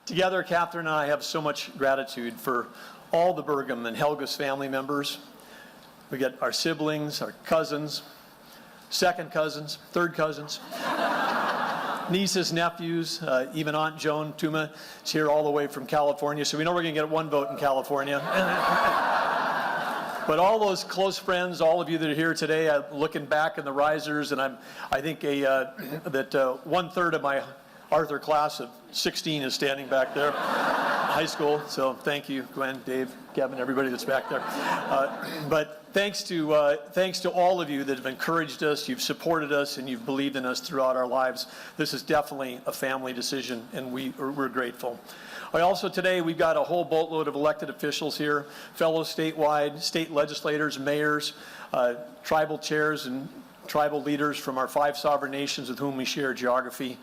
Together, Catherine and I have so much gratitude for all the Burgum and Helga's family members. We get our siblings, our cousins, second cousins, third cousins, nieces, nephews, even Aunt Joan Tuma is here all the way from California, so we know we're going to get one vote in California. But all those close friends, all of you that are here today, I'm looking back in the risers, and I think that 1/3 of my Arthur class of 16 is standing back there, high school. So thank you, Gwen, Dave, Kevin, everybody that's back there. But thanks to all of you that have encouraged us, you've supported us, and you've believed in us throughout our lives. This is definitely a family decision, and we're grateful. Today, we've got a whole boatload of elected officials here, fellow statewide, state legislators, mayors, tribal chairs, and tribal leaders from our 5 sovereign nations with whom we share geography.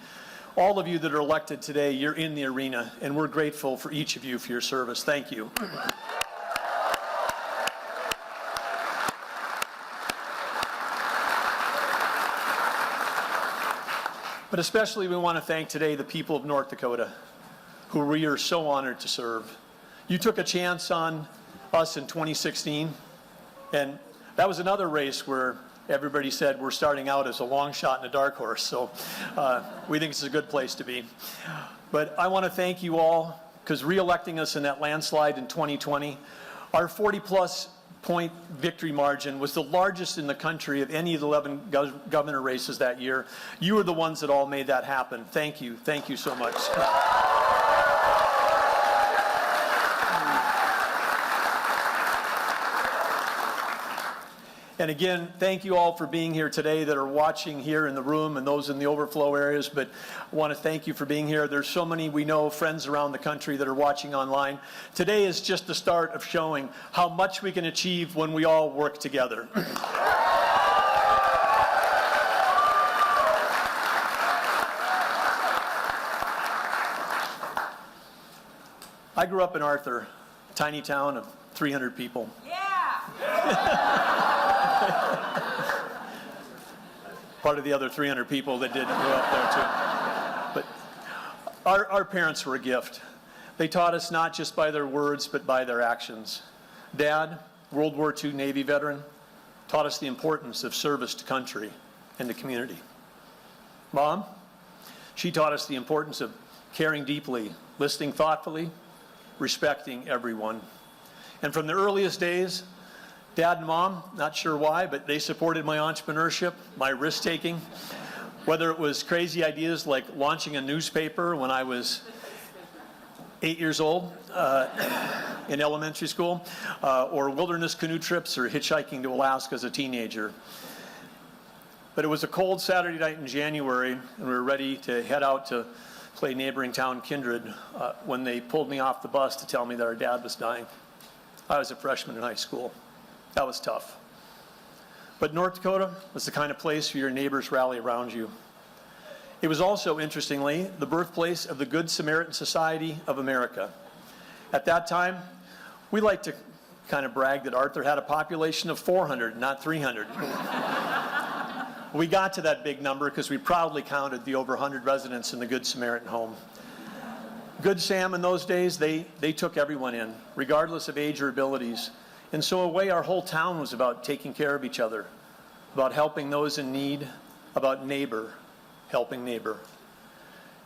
All of you that are elected today, you're in the arena, and we're grateful for each of you for your service. Thank you. But especially we want to thank today the people of North Dakota, who we are so honored to serve. You took a chance on us in 2016, and that was another race where everybody said we're starting out as a long shot and a dark horse, so we think it's a good place to be. But I want to thank you all, because re-electing us in that landslide in 2020, our 40-plus point victory margin was the largest in the country of any of the 11 governor races that year. You were the ones that all made that happen. Thank you. Thank you so much. And again, thank you all for being here today that are watching here in the room and those in the overflow areas. But I want to thank you for being here. There's so many, we know, friends around the country that are watching online. Today is just the start of showing how much we can achieve when we all work together. I grew up in Arthur, a tiny town of 300 people. Yeah! part of the other 300 people that did grow up there too. But our parents were a gift. They taught us not just by their words, but by their actions. Dad, World War II Navy veteran, taught us the importance of service to country and to community. Mom, she taught us the importance of caring deeply, listening thoughtfully, respecting everyone. And from the earliest days, Dad and Mom, not sure why, but they supported my entrepreneurship, my risk-taking, whether it was crazy ideas like launching a newspaper when I was 8 years old in elementary school, or wilderness canoe trips or hitchhiking to Alaska as a teenager. But it was a cold Saturday night in January, and we were ready to head out to play neighboring town Kindred when they pulled me off the bus to tell me that our dad was dying. I was a freshman in high school. That was tough. But North Dakota was the kind of place where your neighbors rally around you. It was also, interestingly, the birthplace of the Good Samaritan Society of America. At that time, we liked to kind of brag that Arthur had a population of 400, not 300. We got to that big number because we proudly counted the over 100 residents in the Good Samaritan home. Good Sam in those days, they took everyone in, regardless of age or abilities. And so in a way, our whole town was about taking care of each other, about helping those in need, about neighbor, helping neighbor.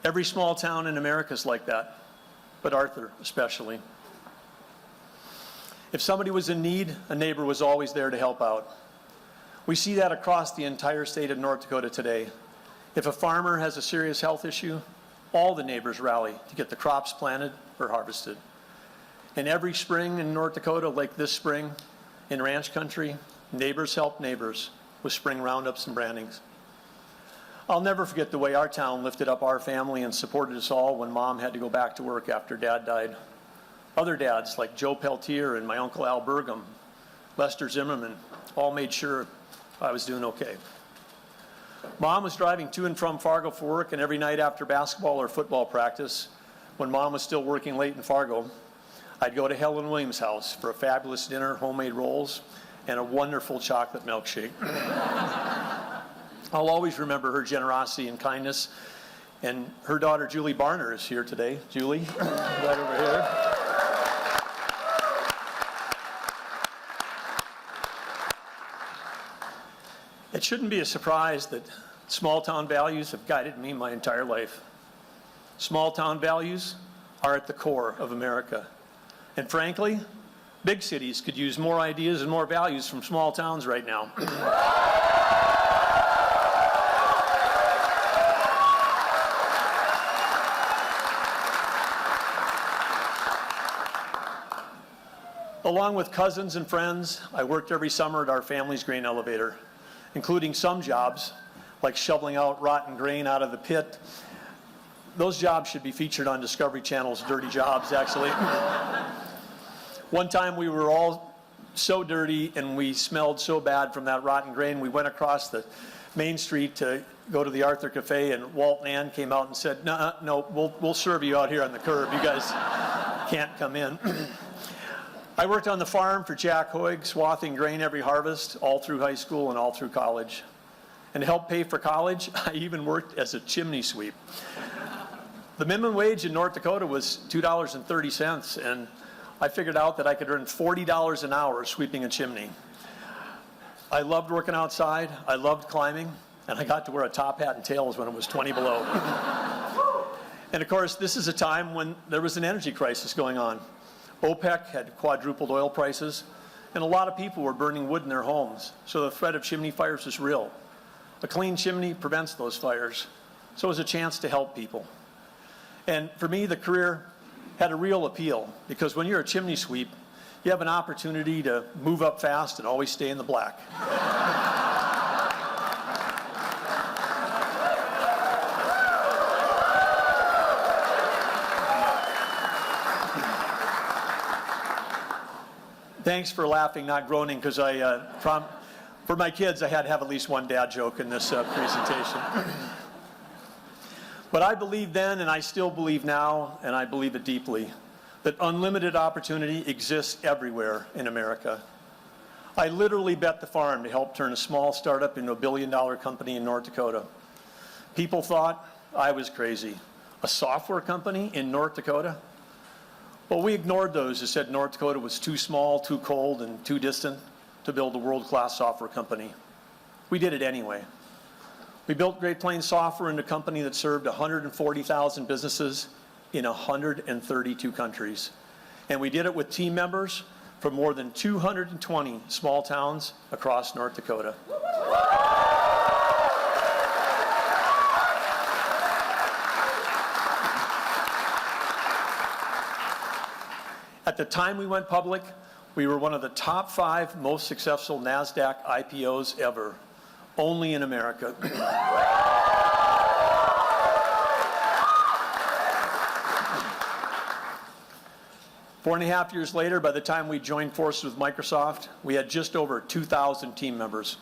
Every small town in America is like that, but Arthur especially. If somebody was in need, a neighbor was always there to help out. We see that across the entire state of North Dakota today. If a farmer has a serious health issue, all the neighbors rally to get the crops planted or harvested. And every spring in North Dakota, like this spring, in ranch country, neighbors help neighbors with spring roundups and brandings. I'll never forget the way our town lifted up our family and supported us all when Mom had to go back to work after Dad died. Other dads, like Joe Peltier and my Uncle Al Burgum, Lester Zimmerman, all made sure I was doing okay. Mom was driving to and from Fargo for work, and every night after basketball or football practice, when Mom was still working late in Fargo, I'd go to Helen Williams' house for a fabulous dinner, homemade rolls, and a wonderful chocolate milkshake. I'll always remember her generosity and kindness. And her daughter, Julie Barner, is here today. Julie, right over here. It shouldn't be a surprise that small town values have guided me my entire life. Small town values are at the core of America. And frankly, big cities could use more ideas and more values from small towns right now. Along with cousins and friends, I worked every summer at our family's grain elevator, including some jobs, like shoveling out rotten grain out of the pit. Those jobs should be featured on Discovery Channel's Dirty Jobs, actually. One time we were all so dirty and we smelled so bad from that rotten grain, we went across the main street to go to the Arthur Cafe, and Walt and Ann came out and said, no, we'll serve you out here on the curb. You guys can't come in. I worked on the farm for Jack Hoig, swathing grain every harvest, all through high school and all through college. And to help pay for college, I even worked as a chimney sweep. The minimum wage in North Dakota was $2.30, and I figured out that I could earn $40 an hour sweeping a chimney. I loved working outside, I loved climbing, and I got to wear a top hat and tails when it was 20 below. And of course, this is a time when there was an energy crisis going on. OPEC had quadrupled oil prices, and a lot of people were burning wood in their homes, so the threat of chimney fires was real. A clean chimney prevents those fires, so it was a chance to help people. And for me, the career had a real appeal, because when you're a chimney sweep, you have an opportunity to move up fast and always stay in the black. Thanks for laughing, not groaning, because for my kids, I had to have at least one dad joke in this presentation. But I believed then, and I still believe now, and I believe it deeply, that unlimited opportunity exists everywhere in America. I literally bet the farm to help turn a small startup into a billion-dollar company in North Dakota. People thought I was crazy. A software company in North Dakota? Well, we ignored those who said North Dakota was too small, too cold, and too distant to build a world-class software company. We did it anyway. We built Great Plains Software into a company that served 140,000 businesses in 132 countries. And we did it with team members from more than 220 small towns across North Dakota. At the time we went public, we were one of the top 5 most successful NASDAQ IPOs ever, only in America. 4.5 years later, by the time we joined forces with Microsoft, we had just over 2,000 team members,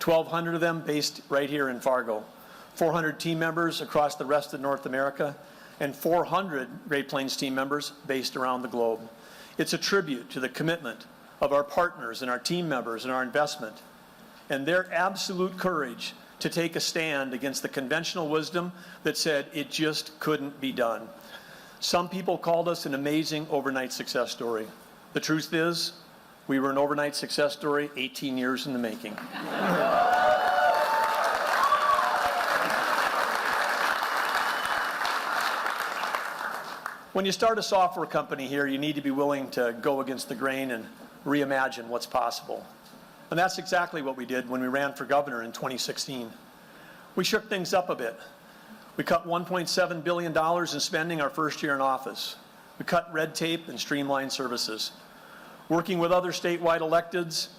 1,200 of them based right here in Fargo, 400 team members across the rest of North America, and 400 Great Plains team members based around the globe. It's a tribute to the commitment of our partners and our team members and our investment, and their absolute courage to take a stand against the conventional wisdom that said it just couldn't be done. Some people called us an amazing overnight success story. The truth is, we were an overnight success story 18 years in the making. When you start a software company here, you need to be willing to go against the grain and reimagine what's possible. And that's exactly what we did when we ran for governor in 2016. We shook things up a bit. We cut $1.7 billion in spending our first year in office. We cut red tape and streamlined services. Working with other statewide electeds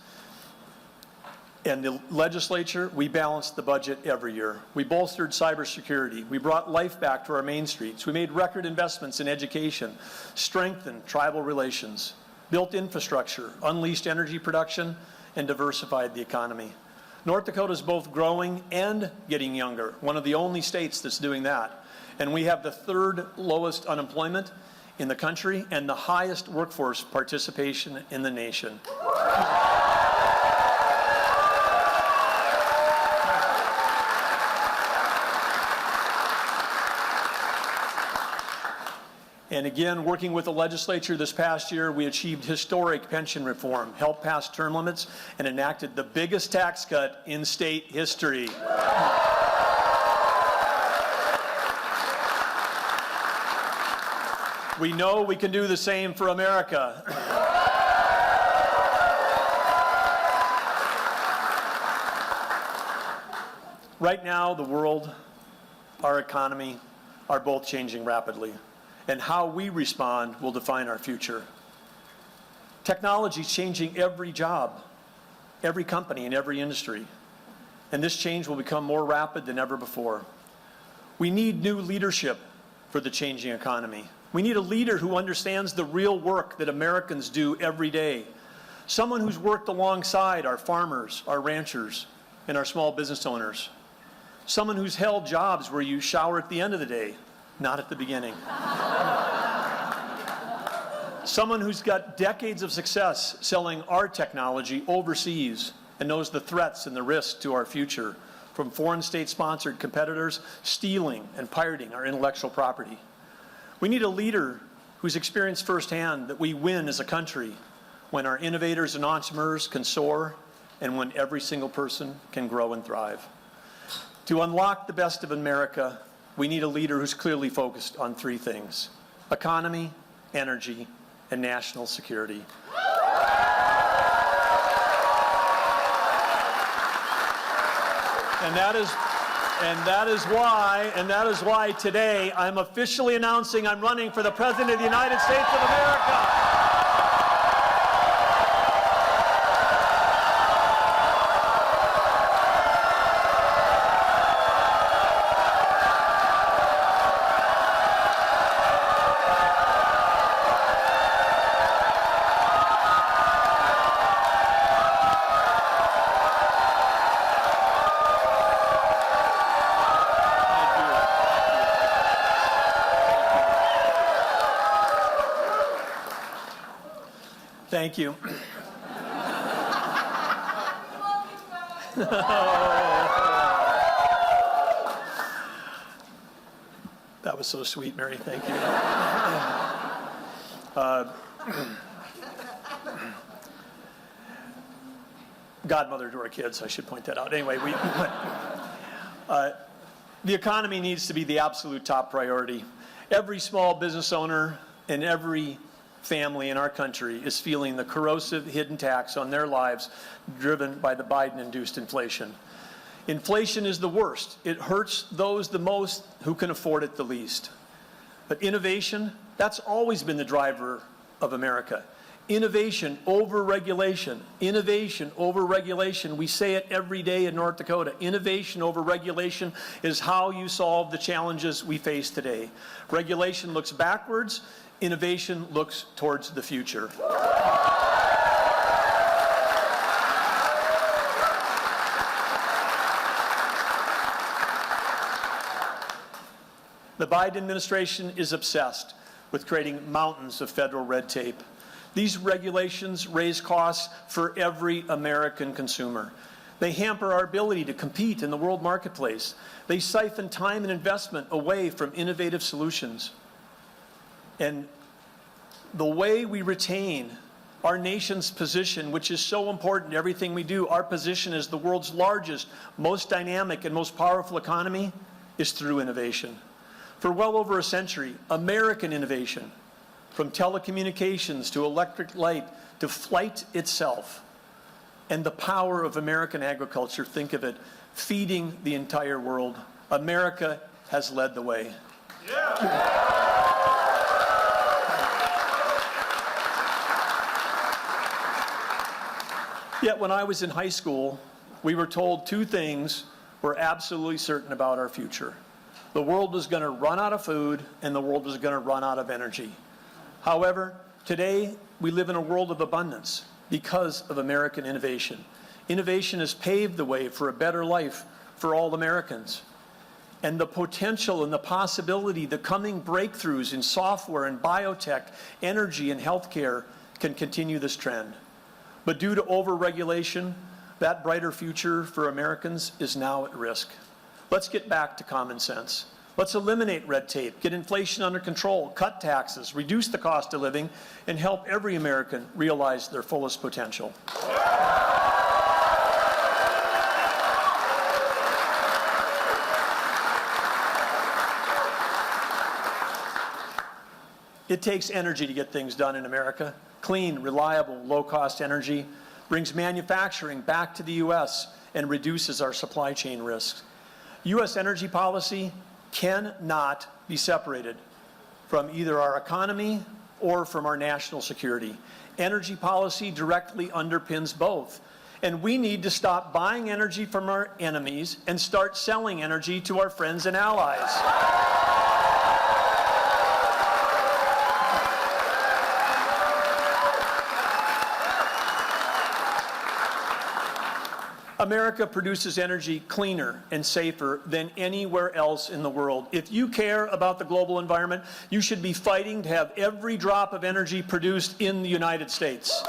and the legislature, we balanced the budget every year. We bolstered cybersecurity. We brought life back to our main streets. We made record investments in education, strengthened tribal relations, built infrastructure, unleashed energy production, and diversified the economy. North Dakota is both growing and getting younger, one of the only states that's doing that. And we have the 3rd lowest unemployment in the country and the highest workforce participation in the nation. And again, working with the legislature this past year, we achieved historic pension reform, helped pass term limits, and enacted the biggest tax cut in state history. We know we can do the same for America. Right now, the world, our economy, are both changing rapidly. And how we respond will define our future. Technology is changing every job, every company, and every industry. And this change will become more rapid than ever before. We need new leadership for the changing economy. We need a leader who understands the real work that Americans do every day. Someone who's worked alongside our farmers, our ranchers, and our small business owners. Someone who's held jobs where you shower at the end of the day, not at the beginning. Someone who's got decades of success selling our technology overseas and knows the threats and the risks to our future from foreign state-sponsored competitors stealing and pirating our intellectual property. We need a leader who's experienced firsthand that we win as a country when our innovators and entrepreneurs can soar and when every single person can grow and thrive. To unlock the best of America, we need a leader who's clearly focused on 3 things: economy, energy, and national security. And that is why today I'm officially announcing I'm running for the President of the United States of America. Thank you. That was so sweet, Mary. Thank you. Godmother to our kids, I should point that out. Anyway, the economy needs to be the absolute top priority. Every small business owner and every family in our country is feeling the corrosive hidden tax on their lives driven by the Biden-induced inflation. Inflation is the worst. It hurts those the most who can afford it the least. But innovation, that's always been the driver of America. Innovation over regulation. Innovation over regulation. We say it every day in North Dakota. Innovation over regulation is how you solve the challenges we face today. Regulation looks backwards. Innovation looks towards the future. The Biden administration is obsessed with creating mountains of federal red tape. These regulations raise costs for every American consumer. They hamper our ability to compete in the world marketplace. They siphon time and investment away from innovative solutions. And the way we retain our nation's position, which is so important to everything we do, our position as the world's largest, most dynamic, and most powerful economy, is through innovation. For well over a century, American innovation, from telecommunications to electric light to flight itself, and the power of American agriculture, think of it, feeding the entire world. America has led the way. Yet when I was in high school, we were told two things were absolutely certain about our future. The world was going to run out of food, and the world was going to run out of energy. However, today we live in a world of abundance because of American innovation. Innovation has paved the way for a better life for all Americans. And the potential and the possibility, the coming breakthroughs in software and biotech, energy and healthcare can continue this trend. But due to overregulation, that brighter future for Americans is now at risk. Let's get back to common sense. Let's eliminate red tape, get inflation under control, cut taxes, reduce the cost of living, and help every American realize their fullest potential. It takes energy to get things done in America. Clean, reliable, low-cost energy brings manufacturing back to the U.S. and reduces our supply chain risks. U.S. energy policy cannot be separated from either our economy or from our national security. Energy policy directly underpins both. And we need to stop buying energy from our enemies and start selling energy to our friends and allies. America produces energy cleaner and safer than anywhere else in the world. If you care about the global environment, you should be fighting to have every drop of energy produced in the United States.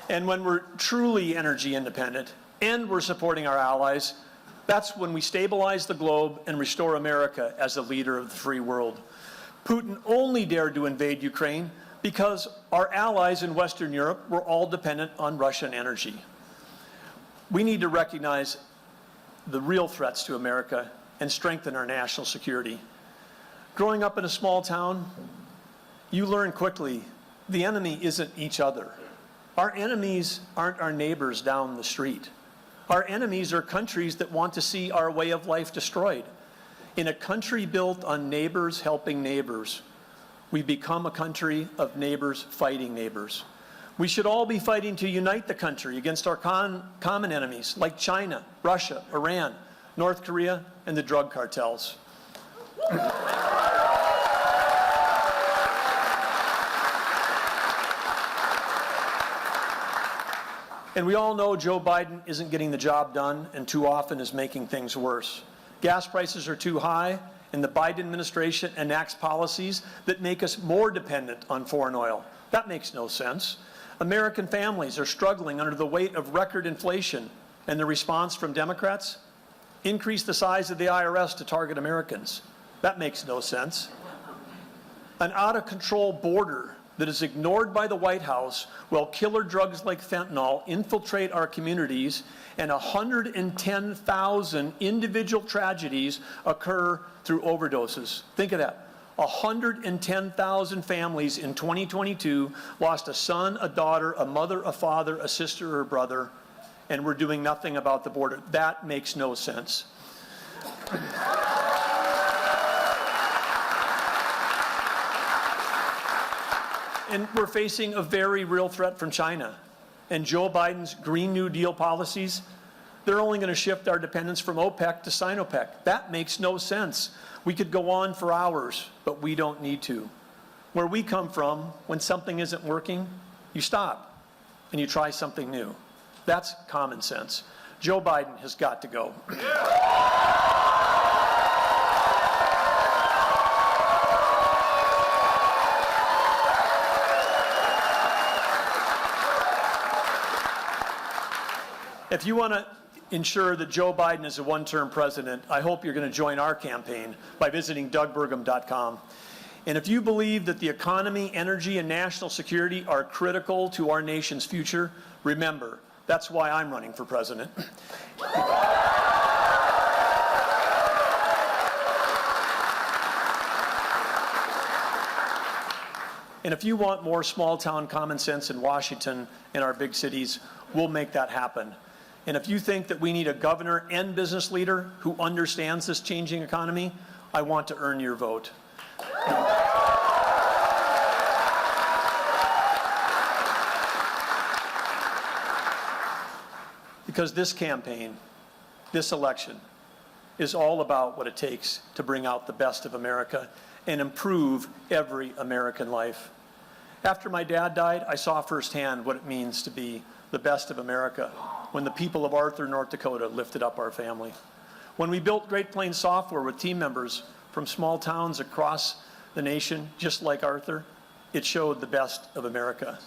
And when we're truly energy independent and we're supporting our allies, that's when we stabilize the globe and restore America as a leader of the free world. Putin only dared to invade Ukraine because our allies in Western Europe were all dependent on Russian energy. We need to recognize the real threats to America and strengthen our national security. Growing up in a small town, you learn quickly the enemy isn't each other. Our enemies aren't our neighbors down the street. Our enemies are countries that want to see our way of life destroyed. In a country built on neighbors helping neighbors, we become a country of neighbors fighting neighbors. We should all be fighting to unite the country against our common enemies like China, Russia, Iran, North Korea, and the drug cartels. And we all know Joe Biden isn't getting the job done and too often is making things worse. Gas prices are too high, and the Biden administration enacts policies that make us more dependent on foreign oil. That makes no sense. American families are struggling under the weight of record inflation, and the response from Democrats? Increase the size of the IRS to target Americans. That makes no sense. An out-of-control border that is ignored by the White House while killer drugs like fentanyl infiltrate our communities, and 110,000 individual tragedies occur through overdoses. Think of that. 110,000 families in 2022 lost a son, a daughter, a mother, a father, a sister, or a brother, and we're doing nothing about the border. That makes no sense. And we're facing a very real threat from China. And Joe Biden's Green New Deal policies, they're only going to shift our dependence from OPEC to Sinopec. That makes no sense. We could go on for hours, but we don't need to. Where we come from, when something isn't working, you stop and you try something new. That's common sense. Joe Biden has got to go. If you want to ensure that Joe Biden is a one-term president, I hope you're going to join our campaign by visiting DougBurgum.com. And if you believe that the economy, energy, and national security are critical to our nation's future, remember, that's why I'm running for president. And if you want more small-town common sense in Washington and our big cities, we'll make that happen. And if you think that we need a governor and business leader who understands this changing economy, I want to earn your vote. Because this campaign, this election, is all about what it takes to bring out the best of America and improve every American life. After my dad died, I saw firsthand what it means to be the best of America when the people of Arthur, North Dakota lifted up our family. When we built Great Plains Software with team members from small towns across the nation, just like Arthur, it showed the best of America.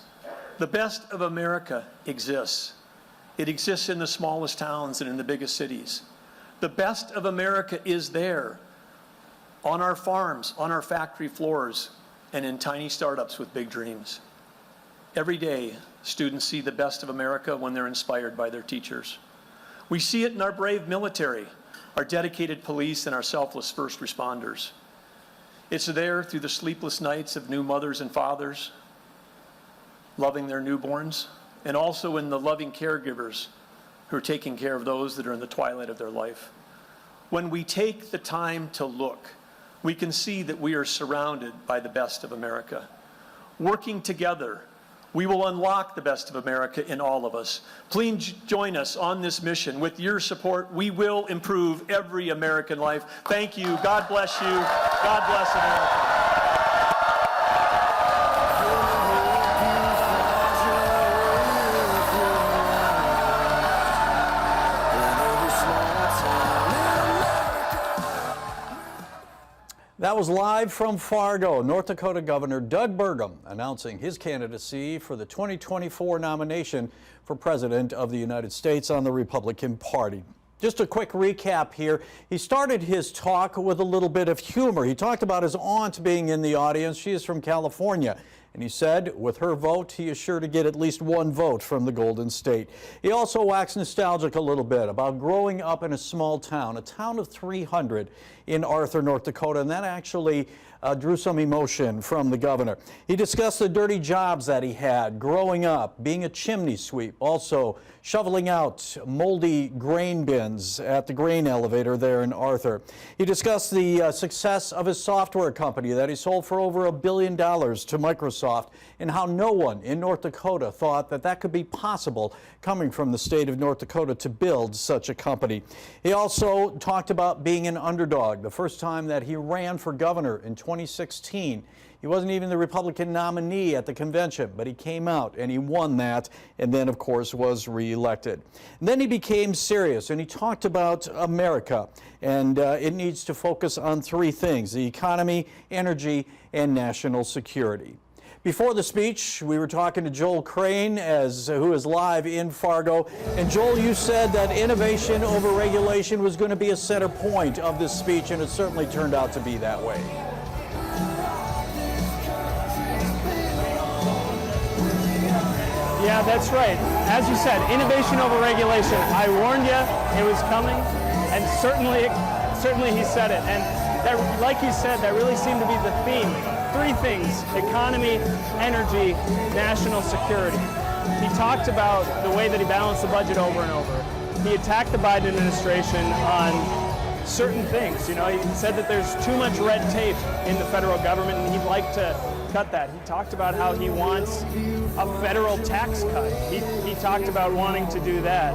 The best of America exists. It exists in the smallest towns and in the biggest cities. The best of America is there, on our farms, on our factory floors, and in tiny startups with big dreams. Every day, students see the best of America when they're inspired by their teachers. We see it in our brave military, our dedicated police, and our selfless first responders. It's there through the sleepless nights of new mothers and fathers loving their newborns, and also in the loving caregivers who are taking care of those that are in the twilight of their life. When we take the time to look, we can see that we are surrounded by the best of America. Working together, we will unlock the best of America in all of us. Please join us on this mission. With your support, we will improve every American life. Thank you. God bless you. God bless America. That was live from Fargo. North Dakota Governor Doug Burgum announcing his candidacy for the 2024 nomination for President of the United States on the Republican Party. Just a quick recap here. He started his talk with a little bit of humor. He talked about his aunt being in the audience. She is from California. And he said with her vote, he is sure to get at least one vote from the Golden State. He also waxed nostalgic a little bit about growing up in a small town, a town of 300 in Arthur, North Dakota, and that actually drew some emotion from the governor. He discussed the dirty jobs that he had growing up, being a chimney sweep, also shoveling out moldy grain bins at the grain elevator there in Arthur. He discussed the success of his software company that he sold for over $1 billion to Microsoft, and how no one in North Dakota thought that that could be possible coming from the state of North Dakota to build such a company. He also talked about being an underdog. The first time that he ran for governor in 2016, He wasn't even the Republican nominee at the convention, but he came out and he won that, and then, of course, was reelected. And then he became serious, and he talked about America, and it needs to focus on three things: the economy, energy, and national security. Before the speech, we were talking to Joel Crane, who is live in Fargo. And Joel, you said that innovation over regulation was going to be a center point of this speech, and it certainly turned out to be that way. Yeah, that's right. As you said, innovation over regulation. I warned you it was coming, and certainly he said it. And that, like you said, that really seemed to be the theme. Three things: economy, energy, national security. He talked about the way that he balanced the budget over and over. He attacked the Biden administration on certain things. You know, he said that there's too much red tape in the federal government, and he'd like to cut that. He talked about how he wants a federal tax cut. He talked about wanting to do that.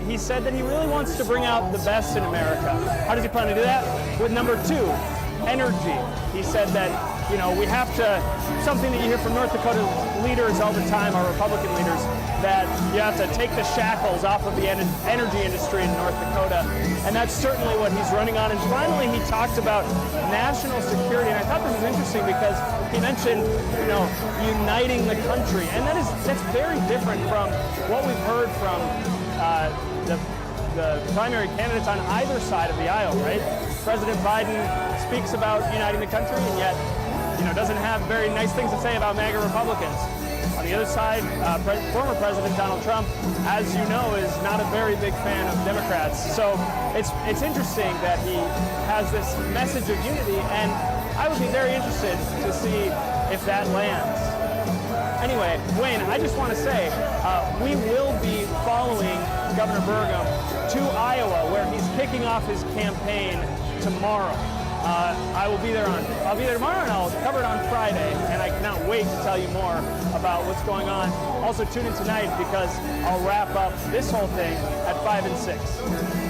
He said that he really wants to bring out the best in America. How does he plan to do that? With number two, energy. He said that, you know, we have to, something that you hear from North Dakota leaders all the time, our Republican leaders, that you have to take the shackles off of the energy industry in North Dakota. And that's certainly what he's running on. And finally, he talked about national security. And I thought this was interesting because he mentioned, you know, uniting the country. And that's very different from what we've heard from the primary candidates on either side of the aisle, right? President Biden speaks about uniting the country, and yet, you know, doesn't have very nice things to say about MAGA Republicans. On the other side, former President Donald Trump, as you know, is not a very big fan of Democrats. So it's interesting that he has this message of unity, and I would be very interested to see if that lands. Anyway, Wayne, I just want to say we will be following Governor Burgum to Iowa, where he's kicking off his campaign tomorrow. I'll be there tomorrow, and I'll cover it on Friday, and I cannot wait to tell you more about what's going on. Also tune in tonight because I'll wrap up this whole thing at 5 and 6.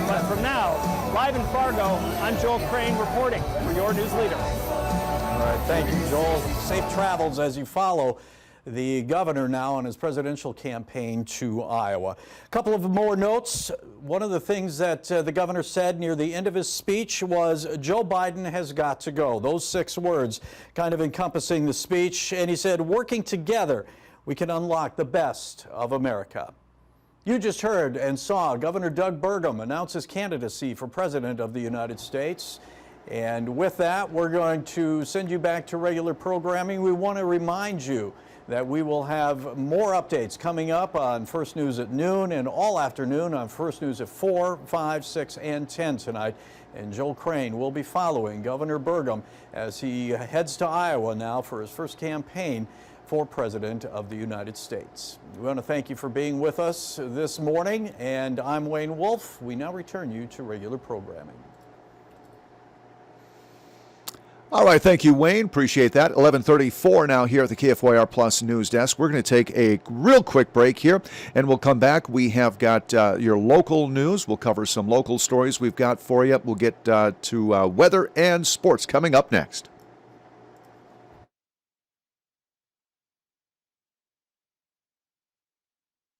But from now, live in Fargo, I'm Joel Crane reporting for your news leader. All right, thank you, Joel. Safe travels as you follow the governor now on his presidential campaign to Iowa. A couple of more notes. One of the things that the governor said near the end of his speech was Joe Biden has got to go. Those 6 words kind of encompassing the speech. And he said, working together, we can unlock the best of America. You just heard and saw Governor Doug Burgum announce his candidacy for President of the United States. And with that, we're going to send you back to regular programming. We want to remind you that we will have more updates coming up on First News at noon and all afternoon on First News at 4, 5, 6, and 10 tonight. And Joel Crane will be following Governor Burgum as he heads to Iowa now for his first campaign for President of the United States. We want to thank you for being with us this morning, and I'm Wayne Wolf. We now return you to regular programming. All right, thank you, Wayne. Appreciate that. 11:34 now here at the KFYR Plus News Desk. We're going to take a real quick break here, and we'll come back. We have got your local news. We'll cover some local stories we've got for you. We'll get to weather and sports coming up next.